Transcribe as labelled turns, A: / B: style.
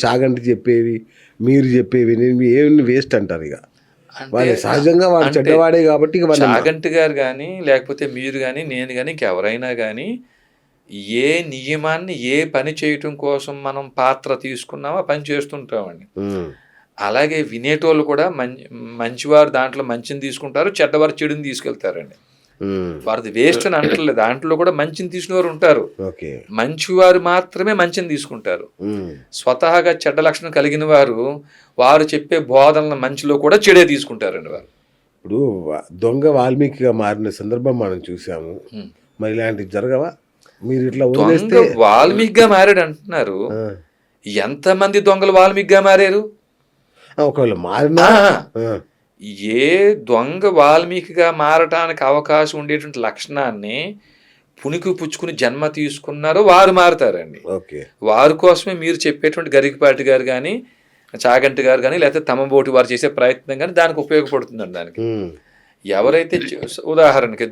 A: చాగంటి చెప్పేవి, మీరు చెప్పేవి ఏమి వేస్ట్ అంటారు. ఇక వాళ్ళు సహజంగా వాడు చెడ్డవాడే కాబట్టి ఇక
B: చాగంటి గారు కానీ, లేకపోతే మీరు కానీ, నేను కానీ, ఇంకెవరైనా కానీ ఏ నియమాన్ని ఏ పని చేయటం కోసం మనం పాత్ర తీసుకున్నామో పని చేస్తుంటామండి. అలాగే వినేటోళ్ళు కూడా మంచివారు దాంట్లో మంచిని తీసుకుంటారు, చెడ్డవారు చెడుని తీసుకెళ్తారండి. వారిది వేస్ట్ అని అంటలేదు, దాంట్లో కూడా మంచిని తీసుకునేవారు ఉంటారు. మంచివారు మాత్రమే మంచిని తీసుకుంటారు. స్వతహాగా చెడ్డ లక్షణం కలిగిన వారు చెప్పే బోధనల మంచిలో కూడా చెడే తీసుకుంటారండి వారు.
A: ఇప్పుడు దొంగ వాల్మీకిగా మారిన సందర్భం మనం చూసాము. మరి ఇలాంటివి జరగవా? మీరు ఇట్లా
B: దొంగ వాల్మీకిగా మారాడు అంటున్నారు. ఎంతమంది దొంగలు వాల్మీకిగా మారారు?
A: ఒకవేళ మారినా
B: ఏ దొంగ వాల్మీకిగా మారటానికి అవకాశం ఉండేటువంటి లక్షణాన్ని పుణికి పుచ్చుకుని జన్మ తీసుకున్నారో వారు మారుతారండి. వారి కోసమే మీరు చెప్పేటువంటి గరికపాటి గారు కానీ, చాగంటి గారు కానీ, లేకపోతే తమబోటి వారు చేసే ప్రయత్నం కానీ దానికి ఉపయోగపడుతుందండి. దానికి ఎవరైతే ఉదాహరణకి